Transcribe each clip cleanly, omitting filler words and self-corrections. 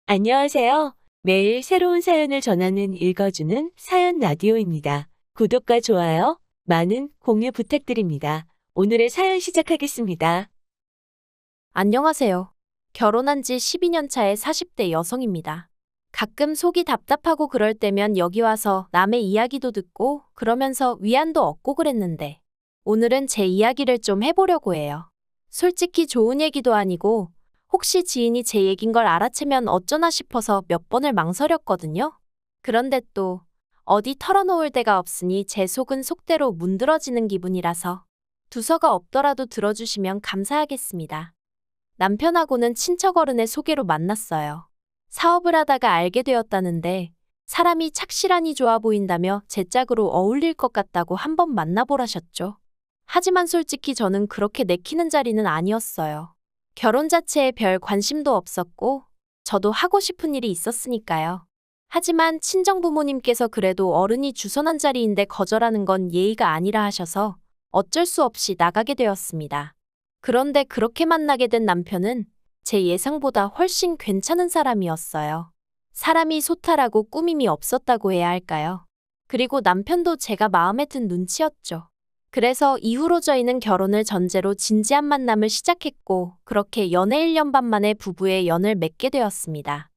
안녕하세요. 매일 새로운 사연을 전하는 읽어주는 사연 라디오입니다. 구독과 좋아요, 많은 공유 부탁드립니다. 오늘의 사연 시작하겠습니다. 안녕하세요. 결혼한 지 12년 차의 40대 여성입니다. 가끔 속이 답답하고 그럴 때면 여기 와서 남의 이야기도 듣고 그러면서 위안도 얻고 그랬는데 오늘은 제 이야기를 좀 해보려고 해요. 솔직히 좋은 얘기도 아니고 혹시 지인이 제 얘긴 걸 알아채면 어쩌나 싶어서 몇 번을 망설였거든요. 그런데 또 어디 털어놓을 데가 없으니 제 속은 속대로 문드러지는 기분이라서 두서가 없더라도 들어주시면 감사하겠습니다. 남편하고는 친척 어른의 소개로 만났어요. 사업을 하다가 알게 되었다는데 사람이 착실하니 좋아 보인다며 제 짝으로 어울릴 것 같다고 한번 만나보라셨죠. 하지만 솔직히 저는 그렇게 내키는 자리는 아니었어요. 결혼 자체에 별 관심도 없었고 저도 하고 싶은 일이 있었으니까요. 하지만 친정부모님께서 그래도 어른이 주선한 자리인데 거절하는 건 예의가 아니라 하셔서 어쩔 수 없이 나가게 되었습니다. 그런데 그렇게 만나게 된 남편은 제 예상보다 훨씬 괜찮은 사람이었어요. 사람이 소탈하고 꾸밈이 없었다고 해야 할까요? 그리고 남편도 제가 마음에 든 눈치였죠. 그래서 이후로 저희는 결혼을 전제로 진지한 만남을 시작했고 그렇게 연애 1년 반 만에 부부의 연을 맺게 되었습니다.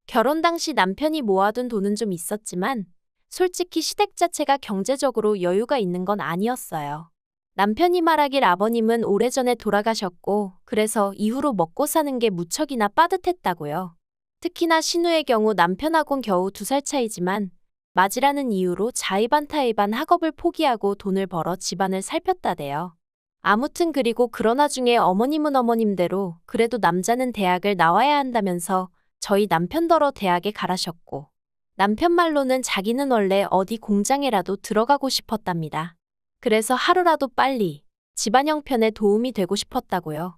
결혼 당시 남편이 모아둔 돈은 좀 있었지만 솔직히 시댁 자체가 경제적으로 여유가 있는 건 아니었어요. 남편이 말하길 아버님은 오래전에 돌아가셨고 그래서 이후로 먹고 사는 게 무척이나 빠듯했다고요. 특히나 신우의 경우 남편하고는 겨우 2살 차이지만 맞이라는 이유로 자의반 타의반 학업을 포기하고 돈을 벌어 집안을 살폈다대요. 아무튼 그리고 그러나 중에 어머님은 어머님대로 그래도 남자는 대학을 나와야 한다면서 저희 남편더러 대학에 가라셨고 남편 말로는 자기는 원래 어디 공장에라도 들어가고 싶었답니다. 그래서 하루라도 빨리 집안 형편에 도움이 되고 싶었다고요.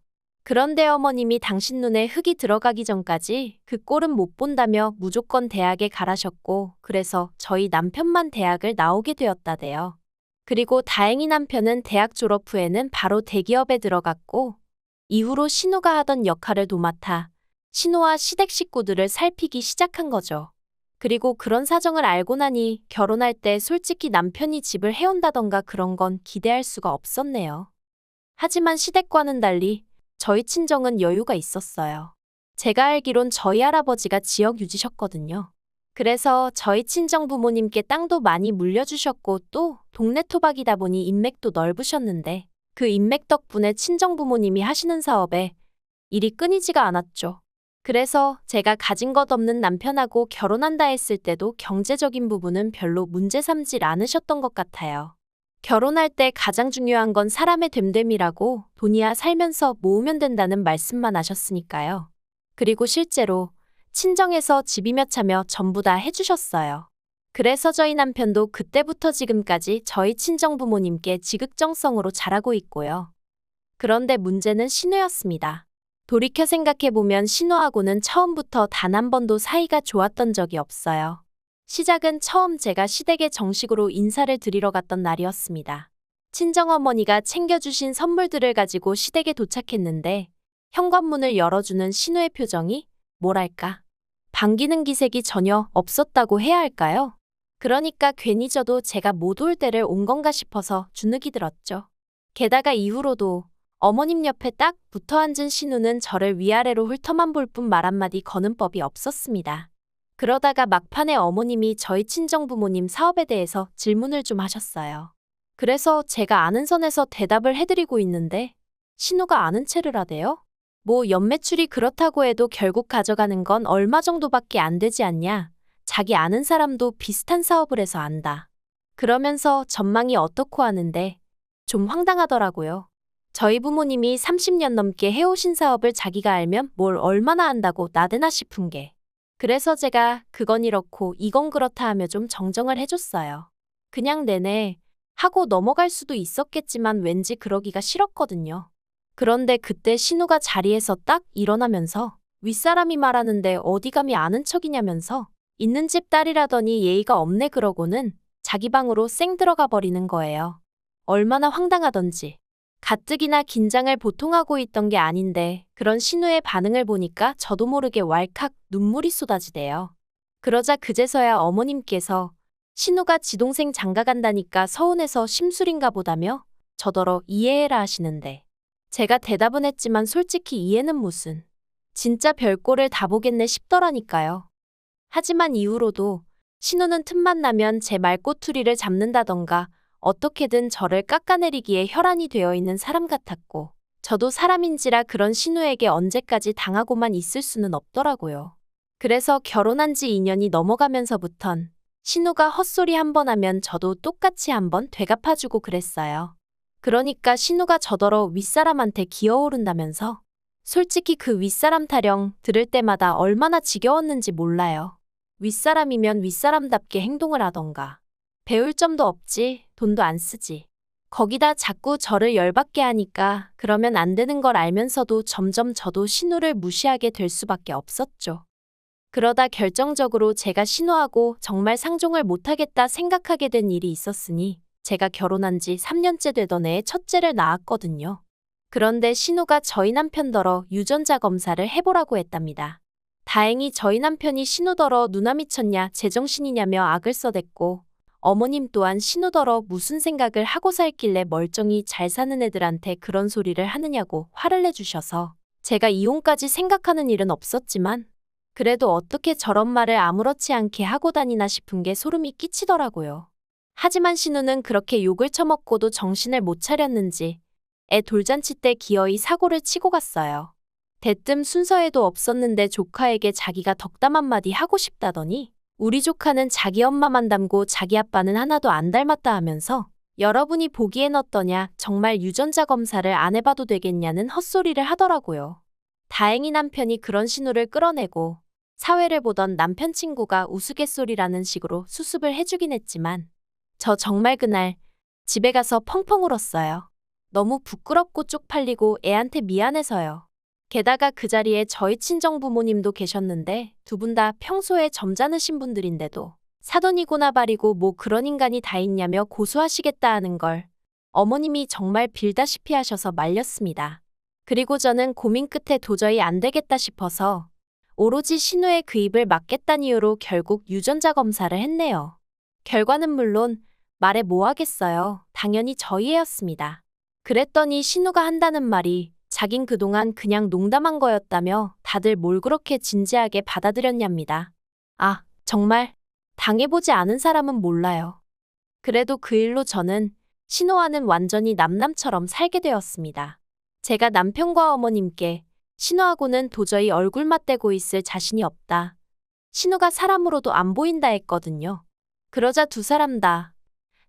그런데 어머님이 당신 눈에 흙이 들어가기 전까지 그 꼴은 못 본다며 무조건 대학에 가라셨고 그래서 저희 남편만 대학을 나오게 되었다대요. 그리고 다행히 남편은 대학 졸업 후에는 바로 대기업에 들어갔고 이후로 신우가 하던 역할을 도맡아 신우와 시댁 식구들을 살피기 시작한 거죠. 그리고 그런 사정을 알고 나니 결혼할 때 솔직히 남편이 집을 해온다던가 그런 건 기대할 수가 없었네요. 하지만 시댁과는 달리 저희 친정은 여유가 있었어요. 제가 알기론 저희 할아버지가 지역 유지셨거든요. 그래서 저희 친정 부모님께 땅도 많이 물려주셨고 또 동네 토박이다 보니 인맥도 넓으셨는데 그 인맥 덕분에 친정 부모님이 하시는 사업에 일이 끊이지가 않았죠. 그래서 제가 가진 것 없는 남편하고 결혼한다 했을 때도 경제적인 부분은 별로 문제 삼질 않으셨던 것 같아요. 결혼할 때 가장 중요한 건 사람의 됨됨이라고 돈이야 살면서 모으면 된다는 말씀만 하셨으니까요. 그리고 실제로 친정에서 집이며 차며 전부 다 해주셨어요. 그래서 저희 남편도 그때부터 지금까지 저희 친정 부모님께 지극정성으로 잘하고 있고요. 그런데 문제는 신우였습니다. 돌이켜 생각해보면 신우하고는 처음부터 단 한 번도 사이가 좋았던 적이 없어요. 시작은 처음 제가 시댁에 정식으로 인사를 드리러 갔던 날이었습니다. 친정어머니가 챙겨주신 선물들을 가지고 시댁에 도착했는데 현관문을 열어주는 신우의 표정이 뭐랄까 반기는 기색이 전혀 없었다고 해야 할까요? 그러니까 괜히 저도 제가 못 올 때를 온 건가 싶어서 주눅이 들었죠. 게다가 이후로도 어머님 옆에 딱 붙어 앉은 신우는 저를 위아래로 훑어만 볼 뿐 말 한마디 거는 법이 없었습니다. 그러다가 막판에 어머님이 저희 친정부모님 사업에 대해서 질문을 좀 하셨어요. 그래서 제가 아는 선에서 대답을 해드리고 있는데 신우가 아는 체를 하대요? 뭐 연매출이 그렇다고 해도 결국 가져가는 건 얼마 정도밖에 안 되지 않냐? 자기 아는 사람도 비슷한 사업을 해서 안다. 그러면서 전망이 어떻고 하는데 좀 황당하더라고요. 저희 부모님이 30년 넘게 해오신 사업을 자기가 알면 뭘 얼마나 안다고 나대나 싶은 게. 그래서 제가 그건 이렇고 이건 그렇다 하며 좀 정정을 해줬어요. 그냥 내내 하고 넘어갈 수도 있었겠지만 왠지 그러기가 싫었거든요. 그런데 그때 신우가 자리에서 딱 일어나면서 윗사람이 말하는데 어디 감히 아는 척이냐면서 있는 집 딸이라더니 예의가 없네 그러고는 자기 방으로 쌩 들어가 버리는 거예요. 얼마나 황당하던지. 가뜩이나 긴장을 보통 하고 있던 게 아닌데 그런 신우의 반응을 보니까 저도 모르게 왈칵 눈물이 쏟아지대요. 그러자 그제서야 어머님께서 신우가 지 동생 장가 간다니까 서운해서 심술인가 보다며 저더러 이해해라 하시는데 제가 대답은 했지만 솔직히 이해는 무슨. 진짜 별꼴을 다 보겠네 싶더라니까요. 하지만 이후로도 신우는 틈만 나면 제 말꼬투리를 잡는다던가 어떻게든 저를 깎아내리기에 혈안이 되어 있는 사람 같았고 저도 사람인지라 그런 신우에게 언제까지 당하고만 있을 수는 없더라고요. 그래서 결혼한 지 2년이 넘어가면서부턴 신우가 헛소리 한 번 하면 저도 똑같이 한번 되갚아주고 그랬어요. 그러니까 신우가 저더러 윗사람한테 기어오른다면서 솔직히 그 윗사람 타령 들을 때마다 얼마나 지겨웠는지 몰라요. 윗사람이면 윗사람답게 행동을 하던가. 배울 점도 없지, 돈도 안 쓰지. 거기다 자꾸 저를 열받게 하니까 그러면 안 되는 걸 알면서도 점점 저도 신우를 무시하게 될 수밖에 없었죠. 그러다 결정적으로 제가 신우하고 정말 상종을 못하겠다 생각하게 된 일이 있었으니 제가 결혼한 지 3년째 되던 해에 첫째를 낳았거든요. 그런데 신우가 저희 남편더러 유전자 검사를 해보라고 했답니다. 다행히 저희 남편이 신우더러 누나 미쳤냐 제정신이냐며 악을 써댔고 어머님 또한 신우더러 무슨 생각을 하고 살길래 멀쩡히 잘 사는 애들한테 그런 소리를 하느냐고 화를 내주셔서 제가 이혼까지 생각하는 일은 없었지만 그래도 어떻게 저런 말을 아무렇지 않게 하고 다니나 싶은 게 소름이 끼치더라고요. 하지만 신우는 그렇게 욕을 처먹고도 정신을 못 차렸는지 애 돌잔치 때 기어이 사고를 치고 갔어요. 대뜸 순서에도 없었는데 조카에게 자기가 덕담 한마디 하고 싶다더니 우리 조카는 자기 엄마만 닮고 자기 아빠는 하나도 안 닮았다 하면서 여러분이 보기엔 어떠냐 정말 유전자 검사를 안 해봐도 되겠냐는 헛소리를 하더라고요. 다행히 남편이 그런 신우를 끌어내고 사회를 보던 남편 친구가 우스갯소리라는 식으로 수습을 해주긴 했지만 저 정말 그날 집에 가서 펑펑 울었어요. 너무 부끄럽고 쪽팔리고 애한테 미안해서요. 게다가 그 자리에 저희 친정부모님도 계셨는데 두 분 다 평소에 점잖으신 분들인데도 사돈이고나 발이고 뭐 그런 인간이 다 있냐며 고소하시겠다 하는 걸 어머님이 정말 빌다시피 하셔서 말렸습니다. 그리고 저는 고민 끝에 도저히 안 되겠다 싶어서 오로지 신우의 그 입을 막겠다는 이유로 결국 유전자 검사를 했네요. 결과는 물론 말해 뭐 하겠어요. 당연히 저희 애였습니다. 그랬더니 신우가 한다는 말이 자긴 그동안 그냥 농담한 거였다며 다들 뭘 그렇게 진지하게 받아들였냐입니다. 아, 정말 당해보지 않은 사람은 몰라요. 그래도 그 일로 저는 신우와는 완전히 남남처럼 살게 되었습니다. 제가 남편과 어머님께 신우하고는 도저히 얼굴 맞대고 있을 자신이 없다. 신우가 사람으로도 안 보인다 했거든요. 그러자 두 사람 다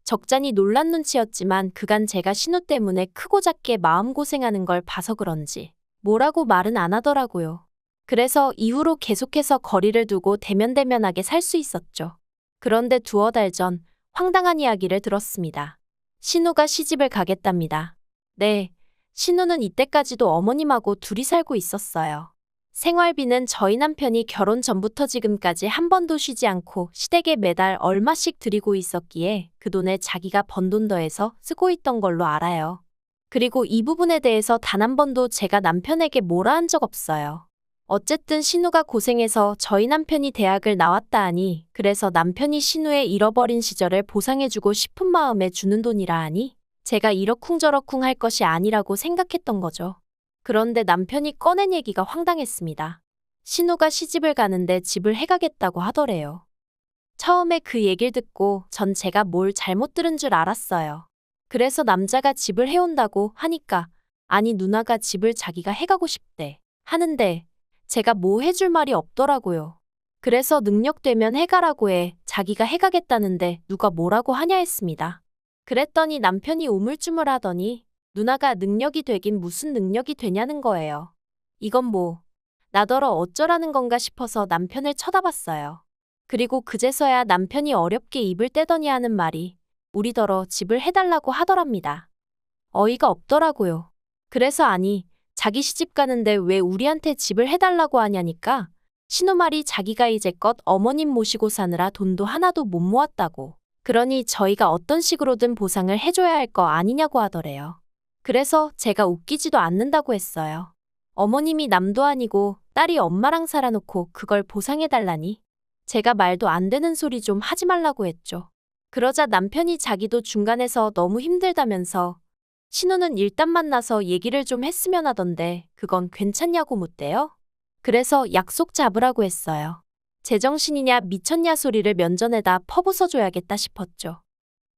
적잖이 놀란 눈치였지만 그간 제가 신우 때문에 크고 작게 마음고생하는 걸 봐서 그런지 뭐라고 말은 안 하더라고요. 그래서 이후로 계속해서 거리를 두고 대면대면하게 살 수 있었죠. 그런데 두어 달 전 황당한 이야기를 들었습니다. 신우가 시집을 가겠답니다. 네, 신우는 이때까지도 어머님하고 둘이 살고 있었어요. 생활비는 저희 남편이 결혼 전부터 지금까지 한 번도 쉬지 않고 시댁에 매달 얼마씩 드리고 있었기에 그 돈에 자기가 번 돈 더해서 쓰고 있던 걸로 알아요. 그리고 이 부분에 대해서 단 한 번도 제가 남편에게 뭐라 한 적 없어요. 어쨌든 신우가 고생해서 저희 남편이 대학을 나왔다 하니 그래서 남편이 신우의 잃어버린 시절을 보상해주고 싶은 마음에 주는 돈이라 하니 제가 이러쿵저러쿵 할 것이 아니라고 생각했던 거죠. 그런데 남편이 꺼낸 얘기가 황당했습니다. 신우가 시집을 가는데 집을 해가겠다고 하더래요. 처음에 그 얘기를 듣고 전 제가 뭘 잘못 들은 줄 알았어요. 그래서 남자가 집을 해온다고 하니까 아니 누나가 집을 자기가 해가고 싶대 하는데 제가 뭐 해줄 말이 없더라고요. 그래서 능력되면 해가라고 해 자기가 해가겠다는데 누가 뭐라고 하냐 했습니다. 그랬더니 남편이 우물쭈물하더니 누나가 능력이 되긴 무슨 능력이 되냐는 거예요. 이건 뭐 나더러 어쩌라는 건가 싶어서 남편을 쳐다봤어요. 그리고 그제서야 남편이 어렵게 입을 떼더니 하는 말이 우리더러 집을 해달라고 하더랍니다. 어이가 없더라고요. 그래서 아니 자기 시집 가는데 왜 우리한테 집을 해달라고 하냐니까 신우 말이 자기가 이제껏 어머님 모시고 사느라 돈도 하나도 못 모았다고 그러니 저희가 어떤 식으로든 보상을 해줘야 할 거 아니냐고 하더래요. 그래서 제가 웃기지도 않는다고 했어요. 어머님이 남도 아니고 딸이 엄마랑 살아놓고 그걸 보상해달라니. 제가 말도 안 되는 소리 좀 하지 말라고 했죠. 그러자 남편이 자기도 중간에서 너무 힘들다면서 신우는 일단 만나서 얘기를 좀 했으면 하던데 그건 괜찮냐고 묻대요. 그래서 약속 잡으라고 했어요. 제정신이냐 미쳤냐 소리를 면전에다 퍼부숴줘야겠다 싶었죠.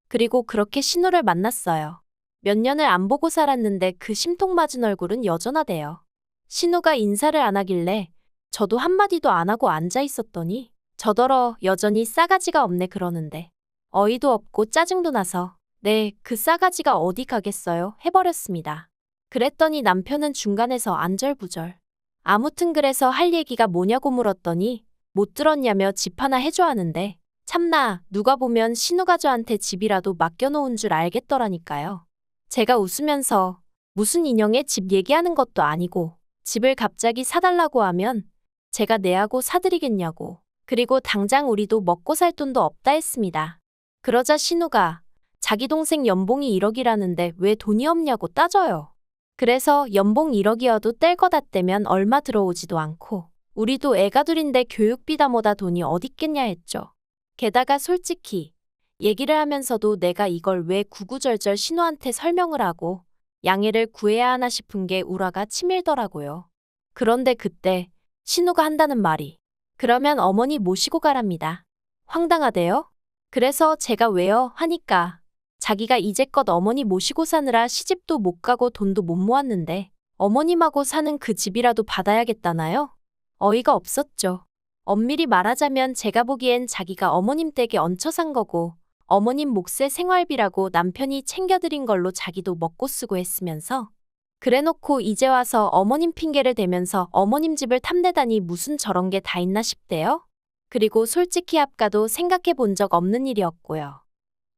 그리고 그렇게 신우를 만났어요. 몇 년을 안 보고 살았는데 그 심통맞은 얼굴은 여전하대요. 신우가 인사를 안 하길래 저도 한마디도 안 하고 앉아 있었더니 저더러 여전히 싸가지가 없네 그러는데 어이도 없고 짜증도 나서 네, 그 싸가지가 어디 가겠어요 해버렸습니다. 그랬더니 남편은 중간에서 안절부절. 아무튼 그래서 할 얘기가 뭐냐고 물었더니 못 들었냐며 집 하나 해줘 하는데 참나 누가 보면 신우가 저한테 집이라도 맡겨놓은 줄 알겠더라니까요. 제가 웃으면서 무슨 인형의 집 얘기하는 것도 아니고 집을 갑자기 사달라고 하면 제가 내하고 사드리겠냐고. 그리고 당장 우리도 먹고 살 돈도 없다 했습니다. 그러자 신우가 자기 동생 연봉이 1억이라는데 왜 돈이 없냐고 따져요. 그래서 연봉 1억이어도 뗄 거다 떼면 얼마 들어오지도 않고 우리도 애가 둘인데 교육비다 뭐다 돈이 어딨겠냐 했죠. 게다가 솔직히 얘기를 하면서도 내가 이걸 왜 구구절절 신우한테 설명을 하고 양해를 구해야 하나 싶은 게 우라가 치밀더라고요. 그런데 그때 신우가 한다는 말이 그러면 어머니 모시고 가랍니다. 황당하대요. 그래서 제가 왜요? 하니까 자기가 이제껏 어머니 모시고 사느라 시집도 못 가고 돈도 못 모았는데 어머님하고 사는 그 집이라도 받아야겠다나요? 어이가 없었죠. 엄밀히 말하자면 제가 보기엔 자기가 어머님 댁에 얹혀 산 거고 어머님 몫의 생활비라고 남편이 챙겨드린 걸로 자기도 먹고 쓰고 했으면서 그래놓고 이제 와서 어머님 핑계를 대면서 어머님 집을 탐내다니 무슨 저런 게 다 있나 싶대요. 그리고 솔직히 아까도 생각해 본 적 없는 일이었고요.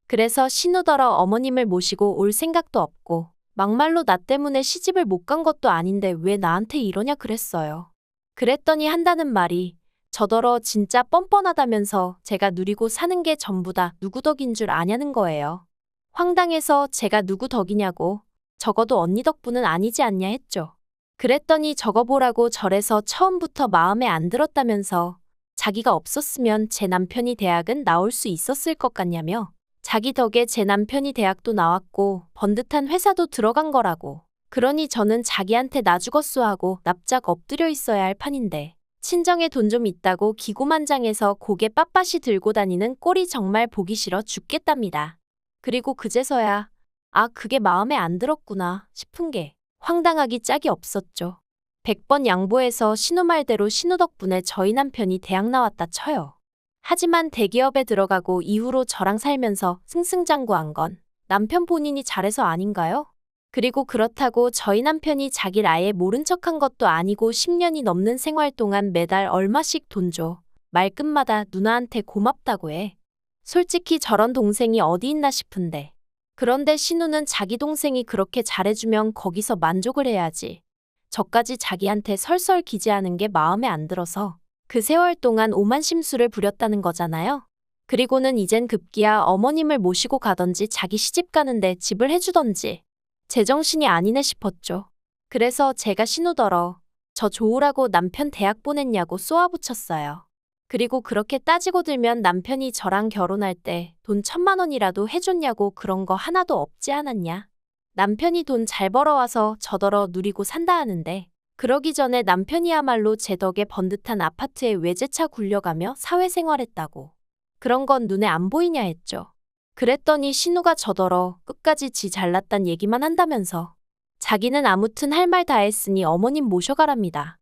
그래서 신우더러 어머님을 모시고 올 생각도 없고 막말로 나 때문에 시집을 못 간 것도 아닌데 왜 나한테 이러냐 그랬어요. 그랬더니 한다는 말이 저더러 진짜 뻔뻔하다면서 제가 누리고 사는 게 전부 다 누구 덕인 줄 아냐는 거예요. 황당해서 제가 누구 덕이냐고 적어도 언니 덕분은 아니지 않냐 했죠. 그랬더니 적어보라고 절에서 처음부터 마음에 안 들었다면서 자기가 없었으면 제 남편이 대학은 나올 수 있었을 것 같냐며 자기 덕에 제 남편이 대학도 나왔고 번듯한 회사도 들어간 거라고. 그러니 저는 자기한테 나 죽었소 하고 납작 엎드려 있어야 할 판인데 친정에 돈 좀 있다고 기고만장해서 고개 빳빳이 들고 다니는 꼴이 정말 보기 싫어 죽겠답니다. 그리고 그제서야 아 그게 마음에 안 들었구나 싶은 게 황당하기 짝이 없었죠. 100번 양보해서 신우 말대로 신우 덕분에 저희 남편이 대학 나왔다 쳐요. 하지만 대기업에 들어가고 이후로 저랑 살면서 승승장구한 건 남편 본인이 잘해서 아닌가요? 그리고 그렇다고 저희 남편이 자기를 아예 모른 척한 것도 아니고 10년이 넘는 생활 동안 매달 얼마씩 돈 줘. 말끝마다 누나한테 고맙다고 해. 솔직히 저런 동생이 어디 있나 싶은데. 그런데 신우는 자기 동생이 그렇게 잘해주면 거기서 만족을 해야지. 저까지 자기한테 설설 기재하는 게 마음에 안 들어서 그 세월 동안 오만 심수를 부렸다는 거잖아요. 그리고는 이젠 급기야 어머님을 모시고 가던지 자기 시집 가는데 집을 해주던지 제정신이 아니네 싶었죠. 그래서 제가 신우더러 저 좋으라고 남편 대학 보냈냐고 쏘아붙였어요. 그리고 그렇게 따지고 들면 남편이 저랑 결혼할 때 돈 1,000만 원이라도 해줬냐고 그런 거 하나도 없지 않았냐. 남편이 돈 잘 벌어와서 저더러 누리고 산다 하는데 그러기 전에 남편이야말로 제 덕에 번듯한 아파트에 외제차 굴려가며 사회생활했다고. 그런 건 눈에 안 보이냐 했죠. 그랬더니 신우가 저더러 끝까지 지 잘났단 얘기만 한다면서 자기는 아무튼 할 말 다 했으니 어머님 모셔가랍니다.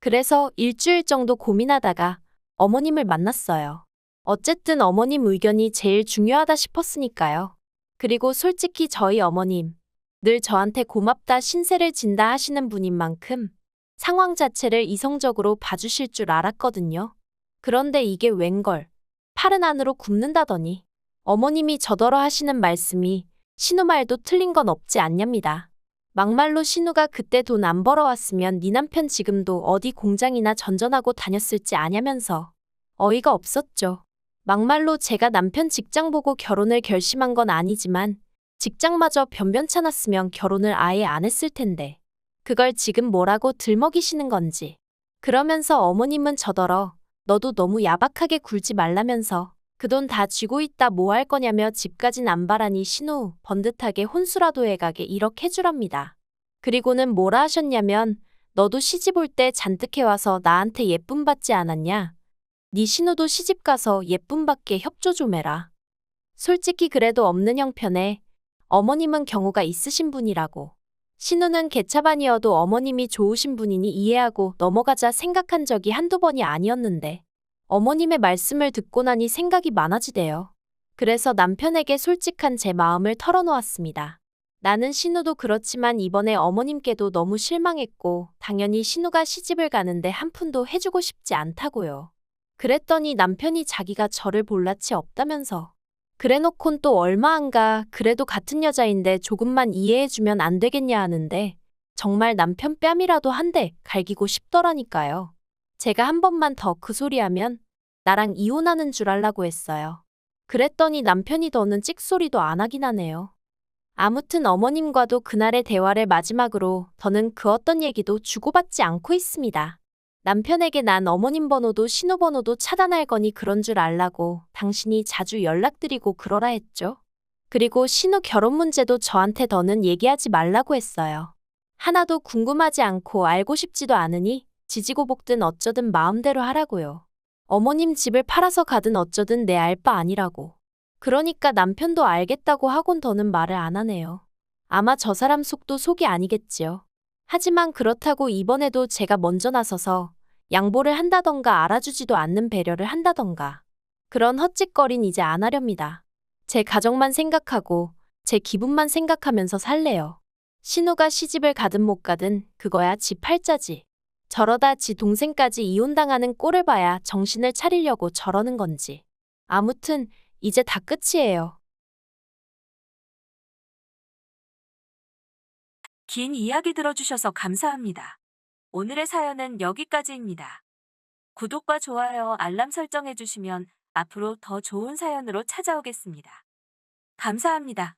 그래서 일주일 정도 고민하다가 어머님을 만났어요. 어쨌든 어머님 의견이 제일 중요하다 싶었으니까요. 그리고 솔직히 저희 어머님 늘 저한테 고맙다 신세를 진다 하시는 분인 만큼 상황 자체를 이성적으로 봐주실 줄 알았거든요. 그런데 이게 웬걸 팔은 안으로 굽는다더니 어머님이 저더러 하시는 말씀이 신우 말도 틀린 건 없지 않냐입니다. 막말로 신우가 그때 돈 안 벌어왔으면 네 남편 지금도 어디 공장이나 전전하고 다녔을지 아냐면서 어이가 없었죠. 막말로 제가 남편 직장 보고 결혼을 결심한 건 아니지만 직장마저 변변찮았으면 결혼을 아예 안 했을 텐데. 그걸 지금 뭐라고 들먹이시는 건지. 그러면서 어머님은 저더러 너도 너무 야박하게 굴지 말라면서 그 돈 다 쥐고 있다 뭐 할 거냐며 집까진 안 바라니 신우 번듯하게 혼수라도 해가게 이렇게 해주랍니다. 그리고는 뭐라 하셨냐면 너도 시집 올 때 잔뜩 해와서 나한테 예쁨 받지 않았냐? 네 신우도 시집 가서 예쁨 받게 협조 좀 해라. 솔직히 그래도 없는 형편에 어머님은 경우가 있으신 분이라고. 신우는 개차반이어도 어머님이 좋으신 분이니 이해하고 넘어가자 생각한 적이 한두 번이 아니었는데 어머님의 말씀을 듣고 나니 생각이 많아지대요. 그래서 남편에게 솔직한 제 마음을 털어놓았습니다. 나는 신우도 그렇지만 이번에 어머님께도 너무 실망했고 당연히 신우가 시집을 가는데 한 푼도 해주고 싶지 않다고요. 그랬더니 남편이 자기가 저를 볼 낯이 없다면서 그래놓곤 또 얼마 안 가 그래도 같은 여자인데 조금만 이해해주면 안 되겠냐 하는데 정말 남편 뺨이라도 한 대 갈기고 싶더라니까요. 제가 한 번만 더 그 소리하면 나랑 이혼하는 줄 알라고 했어요. 그랬더니 남편이 더는 찍소리도 안 하긴 하네요. 아무튼 어머님과도 그날의 대화를 마지막으로 더는 그 어떤 얘기도 주고받지 않고 있습니다. 남편에게 난 어머님 번호도 신호 번호도 차단할 거니 그런 줄 알라고 당신이 자주 연락드리고 그러라 했죠. 그리고 신우 결혼 문제도 저한테 더는 얘기하지 말라고 했어요. 하나도 궁금하지 않고 알고 싶지도 않으니 지지고 볶든 어쩌든 마음대로 하라고요. 어머님 집을 팔아서 가든 어쩌든 내 알 바 아니라고. 그러니까 남편도 알겠다고 하곤 더는 말을 안 하네요. 아마 저 사람 속도 속이 아니겠지요. 하지만 그렇다고 이번에도 제가 먼저 나서서 양보를 한다던가 알아주지도 않는 배려를 한다던가 그런 헛짓거린 이제 안 하렵니다. 제 가정만 생각하고 제 기분만 생각하면서 살래요. 신우가 시집을 가든 못 가든 그거야 지 팔자지. 저러다 지 동생까지 이혼당하는 꼴을 봐야 정신을 차리려고 저러는 건지. 아무튼 이제 다 끝이에요. 긴 이야기 들어주셔서 감사합니다. 오늘의 사연은 여기까지입니다. 구독과 좋아요, 알람 설정해주시면 앞으로 더 좋은 사연으로 찾아오겠습니다. 감사합니다.